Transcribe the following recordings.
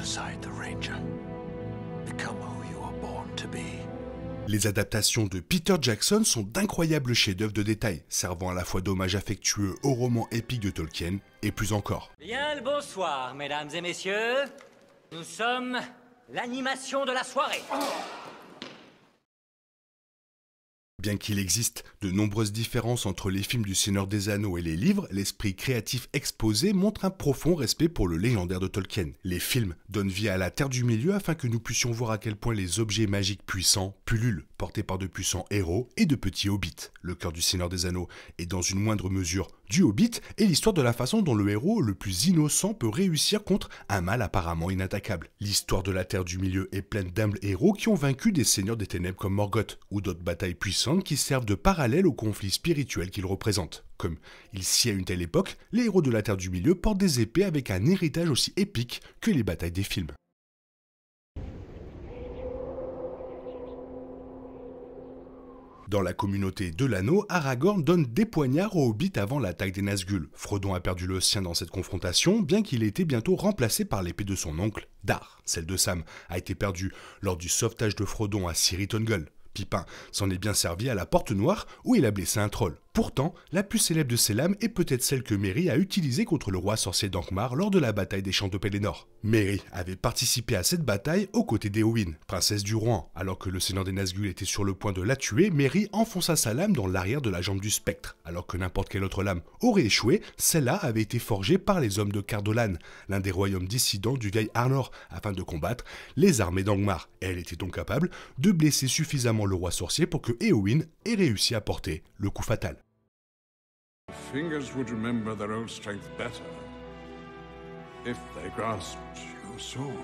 aside the Ranger. Become who you are born to be. Les adaptations de Peter Jackson sont d'incroyables chefs-d'œuvre de détail, servant à la fois d'hommage affectueux au roman épique de Tolkien, et plus encore. Bien le bonsoir, mesdames et messieurs. Nous sommes l'animation de la soirée. Bien qu'il existe de nombreuses différences entre les films du Seigneur des Anneaux et les livres, l'esprit créatif exposé montre un profond respect pour le légendaire de Tolkien. Les films donnent vie à la Terre du Milieu afin que nous puissions voir à quel point les objets magiques puissants pullulent, portés par de puissants héros et de petits hobbits. Le cœur du Seigneur des Anneaux est dans une moindre mesure du Hobbit et l'histoire de la façon dont le héros le plus innocent peut réussir contre un mal apparemment inattaquable. L'histoire de la Terre du Milieu est pleine d'humbles héros qui ont vaincu des seigneurs des ténèbres comme Morgoth, ou d'autres batailles puissantes qui servent de parallèle au conflit spirituel qu'ils représentent. Comme il s'y a une telle époque, les héros de la Terre du Milieu portent des épées avec un héritage aussi épique que les batailles des films. Dans la communauté de l'anneau, Aragorn donne des poignards aux hobbits avant l'attaque des Nazgûl. Frodon a perdu le sien dans cette confrontation, bien qu'il ait été bientôt remplacé par l'épée de son oncle, Dar. Celle de Sam a été perdue lors du sauvetage de Frodon à Cirith Ungol. Pipin s'en est bien servi à la Porte Noire où il a blessé un troll. Pourtant, la plus célèbre de ces lames est peut-être celle que Merry a utilisée contre le roi sorcier d'Angmar lors de la bataille des Champs de Pelennor. Merry avait participé à cette bataille aux côtés d'Éowyn, princesse du Rohan. Alors que le seigneur des Nazgûl était sur le point de la tuer, Merry enfonça sa lame dans l'arrière de la jambe du spectre. Alors que n'importe quelle autre lame aurait échoué, celle-là avait été forgée par les hommes de Cardolan, l'un des royaumes dissidents du vieil Arnor, afin de combattre les armées d'Angmar. Elle était donc capable de blesser suffisamment le roi sorcier pour que Éowyn ait réussi à porter le coup fatal. Fingers would remember their own strength better if they grasped your sword.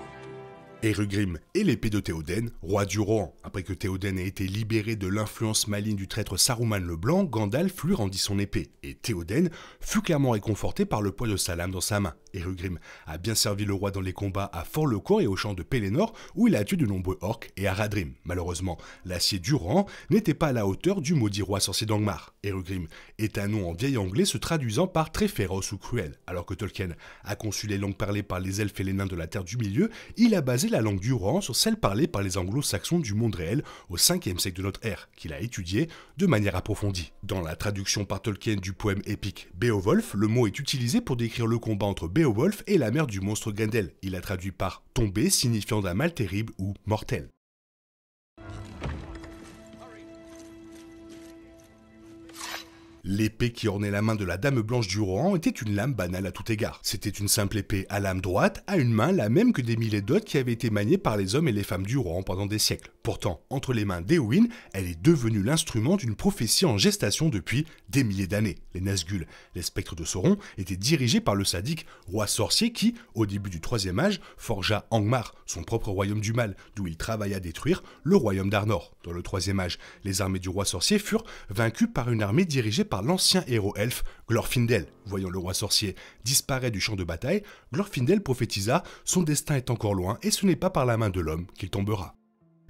Erugrim et l'épée de Théoden, roi du Rohan. Après que Théoden ait été libéré de l'influence maligne du traître Saruman le Blanc, Gandalf lui rendit son épée, et Théoden fut clairement réconforté par le poids de sa lame dans sa main. Erugrim a bien servi le roi dans les combats à Fort-le-Court et au champ de Pelennor, où il a tué de nombreux orques et Haradrim. Malheureusement, l'acier du Rohan n'était pas à la hauteur du maudit roi sorcier d'Angmar. Erugrim est un nom en vieil anglais se traduisant par très féroce ou cruel. Alors que Tolkien a conçu les langues parlées par les elfes et les nains de la Terre du Milieu, il a basé la langue du Rohan sur celle parlée par les anglo-saxons du monde réel au 5e siècle de notre ère, qu'il a étudié de manière approfondie. Dans la traduction par Tolkien du poème épique Beowulf, le mot est utilisé pour décrire le combat entre Beowulf et la mère du monstre Grendel. Il a traduit par tomber, signifiant d'un mal terrible ou mortel. L'épée qui ornait la main de la Dame Blanche du Rohan était une lame banale à tout égard. C'était une simple épée à lame droite, à une main la même que des milliers d'autres qui avaient été maniées par les hommes et les femmes du Rohan pendant des siècles. Pourtant, entre les mains d'Éowyn, elle est devenue l'instrument d'une prophétie en gestation depuis des milliers d'années. Les Nazgûl, les spectres de Sauron, étaient dirigés par le sadique roi sorcier qui, au début du Troisième Âge, forgea Angmar, son propre royaume du mal, d'où il travailla à détruire le royaume d'Arnor. Dans le Troisième Âge, les armées du roi sorcier furent vaincues par une armée dirigée par l'ancien héros elfe Glorfindel. Voyant le roi sorcier disparaître du champ de bataille, Glorfindel prophétisa « Son destin est encore loin et ce n'est pas par la main de l'homme qu'il tombera ».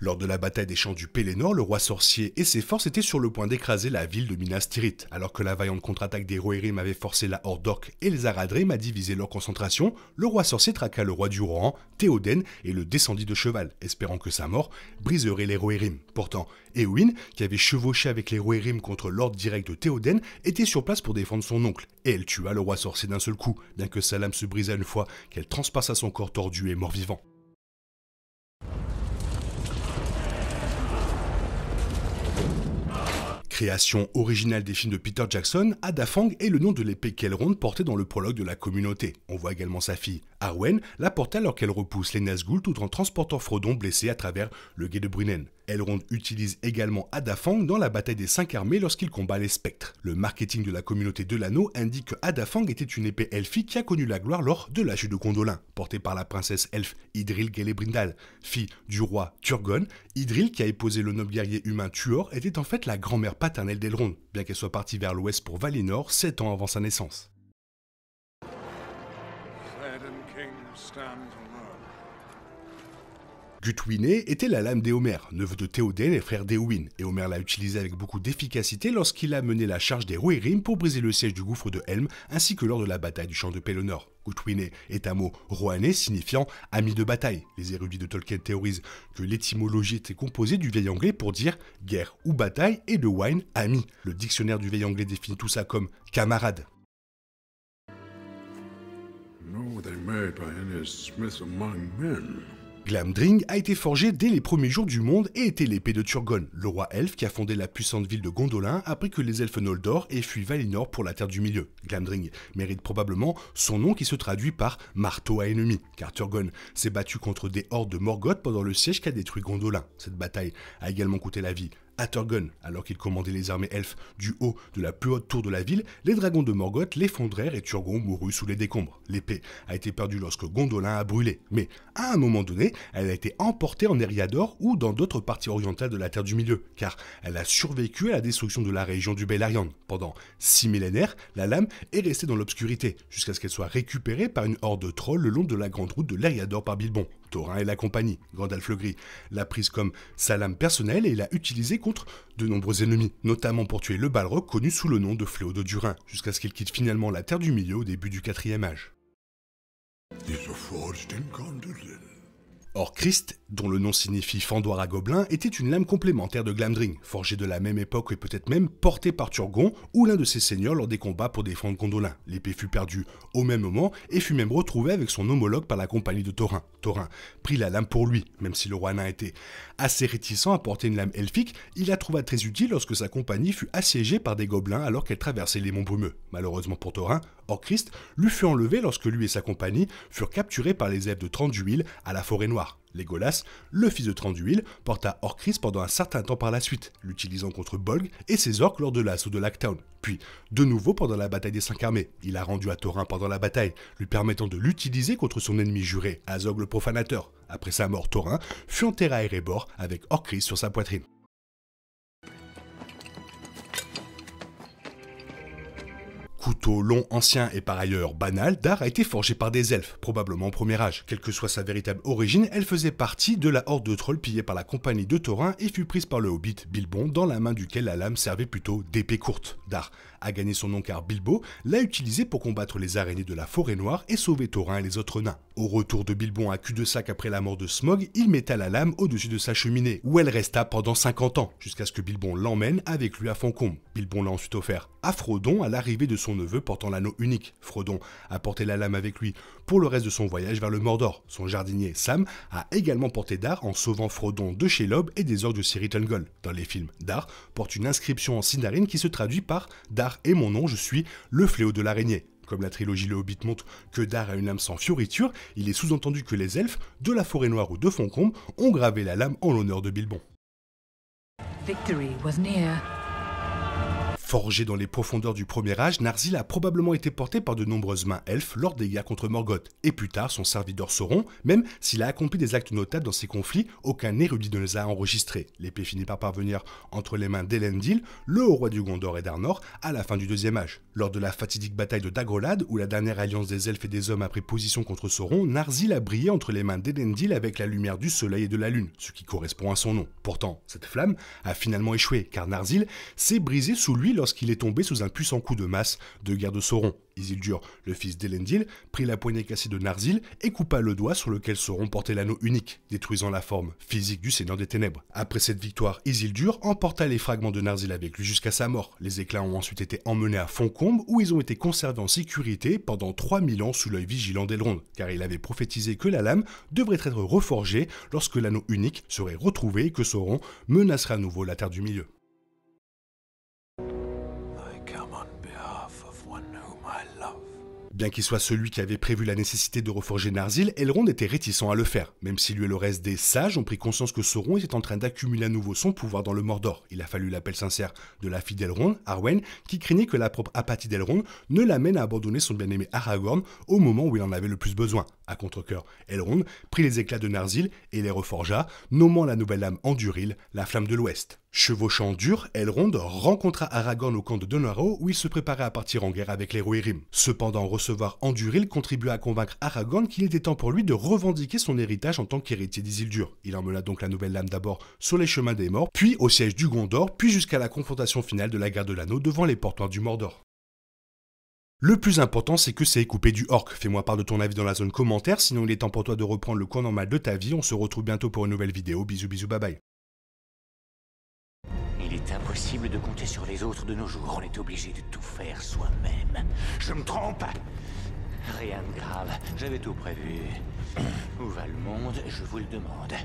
Lors de la bataille des champs du Pelennor, le roi sorcier et ses forces étaient sur le point d'écraser la ville de Minas Tirith. Alors que la vaillante contre-attaque des Rohirrim avait forcé la horde d'orques et les Haradrim à diviser leur concentration, le roi sorcier traqua le roi du Rohan, Théoden, et le descendit de cheval, espérant que sa mort briserait les Rohirrim. Pourtant, Éowyn, qui avait chevauché avec les Rohirrim contre l'ordre direct de Théoden, était sur place pour défendre son oncle, et elle tua le roi sorcier d'un seul coup, bien que sa lame se brisa une fois qu'elle transpassa son corps tordu et mort-vivant. Création originale des films de Peter Jackson, Adafang est le nom de l'épée qu'Elrond portait dans le prologue de la communauté. On voit également sa fille, Arwen, la porter alors qu'elle repousse les Nazgûl tout en transportant Frodon blessé à travers le gué de Brunnen. Elrond utilise également Adafang dans la bataille des 5 armées lorsqu'il combat les spectres. Le marketing de la communauté de l'anneau indique que Adafang était une épée elfique qui a connu la gloire lors de la chute de Gondolin. Portée par la princesse elfe Idril Celebrimbor, fille du roi Turgon, Idril, qui a épousé le noble guerrier humain Tuor, était en fait la grand-mère paternelle d'Elrond, bien qu'elle soit partie vers l'ouest pour Valinor 7 ans avant sa naissance. Gutwine était la lame d'Éomer, neveu de Théoden et frère d'Éowyn. Éomer l'a utilisée avec beaucoup d'efficacité lorsqu'il a mené la charge des Rohirrim pour briser le siège du gouffre de Helm, ainsi que lors de la bataille du champ de Pelennor. Gutwine est un mot rohanais signifiant « ami de bataille ». Les érudits de Tolkien théorisent que l'étymologie était composée du vieil anglais pour dire « guerre » ou « bataille » et de « wine » « ami ». Le dictionnaire du vieil anglais définit tout ça comme « camarade ». No, they made by any smith among men. Glamdring a été forgé dès les premiers jours du monde et était l'épée de Turgon, le roi elfe qui a fondé la puissante ville de Gondolin après que les elfes Noldor aient fui Valinor pour la Terre du Milieu. Glamdring mérite probablement son nom qui se traduit par marteau à ennemi, car Turgon s'est battu contre des hordes de Morgoth pendant le siège qui a détruit Gondolin. Cette bataille a également coûté la vie à Turgon, alors qu'il commandait les armées elfes du haut de la plus haute tour de la ville, les dragons de Morgoth l'effondrèrent et Turgon mourut sous les décombres. L'épée a été perdue lorsque Gondolin a brûlé, mais à un moment donné, elle a été emportée en Eriador ou dans d'autres parties orientales de la Terre du Milieu, car elle a survécu à la destruction de la région du Beleriand. Pendant 6 millénaires, la lame est restée dans l'obscurité, jusqu'à ce qu'elle soit récupérée par une horde de trolls le long de la grande route de l'Eriador par Bilbon. Thorin et la compagnie, Gandalf le Gris, l'a prise comme sa lame personnelle et l'a utilisée contre de nombreux ennemis, notamment pour tuer le Balrog connu sous le nom de Fléau de Durin, jusqu'à ce qu'il quitte finalement la Terre du Milieu au début du 4e âge. These are forged in Gondolin. Orcrist, dont le nom signifie fendoir à gobelins, était une lame complémentaire de Glamdring, forgée de la même époque et peut-être même portée par Turgon ou l'un de ses seigneurs lors des combats pour défendre Gondolin. L'épée fut perdue au même moment et fut même retrouvée avec son homologue par la compagnie de Thorin. Thorin prit la lame pour lui, même si le roi nain était assez réticent à porter une lame elfique, il la trouva très utile lorsque sa compagnie fut assiégée par des gobelins alors qu'elle traversait les monts brumeux. Malheureusement pour Thorin, Orcrist lui fut enlevé lorsque lui et sa compagnie furent capturés par les elfes de Thranduil à la Forêt Noire. Legolas, le fils de Thranduil, porta Orcrist pendant un certain temps par la suite, l'utilisant contre Bolg et ses orques lors de l'assaut de Locktown. Puis, de nouveau pendant la bataille des 5 armées, il a rendu à Thorin pendant la bataille, lui permettant de l'utiliser contre son ennemi juré, Azog le Profanateur. Après sa mort, Thorin fut enterré à Erebor avec Orcrist sur sa poitrine. Couteau long, ancien et par ailleurs banal, Dar a été forgé par des elfes, probablement au premier âge. Quelle que soit sa véritable origine, elle faisait partie de la horde de trolls pillée par la compagnie de Thorin et fut prise par le hobbit Bilbon, dans la main duquel la lame servait plutôt d'épée courte. Dar a gagné son nom car Bilbo l'a utilisé pour combattre les araignées de la Forêt Noire et sauver Thorin et les autres nains. Au retour de Bilbon à cul-de-sac après la mort de Smaug, il metta la lame au-dessus de sa cheminée, où elle resta pendant 50 ans, jusqu'à ce que Bilbon l'emmène avec lui à Foncombe. Bilbon l'a ensuite offert à Frodon à l'arrivée de son neveu portant l'anneau unique. Frodon a porté la lame avec lui pour le reste de son voyage vers le Mordor. Son jardinier Sam a également porté Dar en sauvant Frodon de Shelob et des orques de Cirith Ungol. Dans les films, Dar porte une inscription en Sindarin qui se traduit par « Dar est mon nom, je suis le fléau de l'araignée ». Comme la trilogie Le Hobbit montre que Dar a une lame sans fioriture, il est sous-entendu que les elfes de la Forêt Noire ou de Foncombe ont gravé la lame en l'honneur de Bilbon. Victory was near. Forgé dans les profondeurs du premier âge, Narsil a probablement été porté par de nombreuses mains elfes lors des guerres contre Morgoth, et plus tard son serviteur Sauron, même s'il a accompli des actes notables dans ces conflits, aucun érudit ne les a enregistrés. L'épée finit par parvenir entre les mains d'Elendil, le haut roi du Gondor et d'Arnor, à la fin du deuxième âge. Lors de la fatidique bataille de Dagorlad, où la dernière alliance des elfes et des hommes a pris position contre Sauron, Narsil a brillé entre les mains d'Elendil avec la lumière du soleil et de la lune, ce qui correspond à son nom. Pourtant, cette flamme a finalement échoué, car Narsil s'est brisé sous lui lorsqu'il est tombé sous un puissant coup de masse de guerre de Sauron. Isildur, le fils d'Elendil, prit la poignée cassée de Narsil et coupa le doigt sur lequel Sauron portait l'anneau unique, détruisant la forme physique du Seigneur des Ténèbres. Après cette victoire, Isildur emporta les fragments de Narsil avec lui jusqu'à sa mort. Les éclats ont ensuite été emmenés à Foncombe où ils ont été conservés en sécurité pendant 3000 ans sous l'œil vigilant d'Elrond, car il avait prophétisé que la lame devrait être reforgée lorsque l'anneau unique serait retrouvé et que Sauron menacerait à nouveau la Terre du Milieu. Bien qu'il soit celui qui avait prévu la nécessité de reforger Narsil, Elrond était réticent à le faire, même si lui et le reste des sages ont pris conscience que Sauron était en train d'accumuler à nouveau son pouvoir dans le Mordor. Il a fallu l'appel sincère de la fille d'Elrond, Arwen, qui craignait que la propre apathie d'Elrond ne l'amène à abandonner son bien-aimé Aragorn au moment où il en avait le plus besoin. À contre-cœur, Elrond prit les éclats de Narsil et les reforgea, nommant la nouvelle lame Andúril, la flamme de l'Ouest. Chevauchant dur, Elrond rencontra Aragorn au camp de Donarrow où il se préparait à partir en guerre avec les Rohirrim. Cependant, recevoir Andúril contribua à convaincre Aragorn qu'il était temps pour lui de revendiquer son héritage en tant qu'héritier d'Isildur. Il emmena donc la nouvelle lame d'abord sur les chemins des morts, puis au siège du Gondor, puis jusqu'à la confrontation finale de la guerre de l'anneau devant les portes noires du Mordor. Le plus important, c'est que c'est coupé du orc. Fais-moi part de ton avis dans la zone commentaire, sinon il est temps pour toi de reprendre le cours normal de ta vie. On se retrouve bientôt pour une nouvelle vidéo. Bisous, bisous, bye bye. Il est impossible de compter sur les autres de nos jours. On est obligé de tout faire soi-même. Je me trompe? Rien de grave. J'avais tout prévu. Où va le monde? Je vous le demande.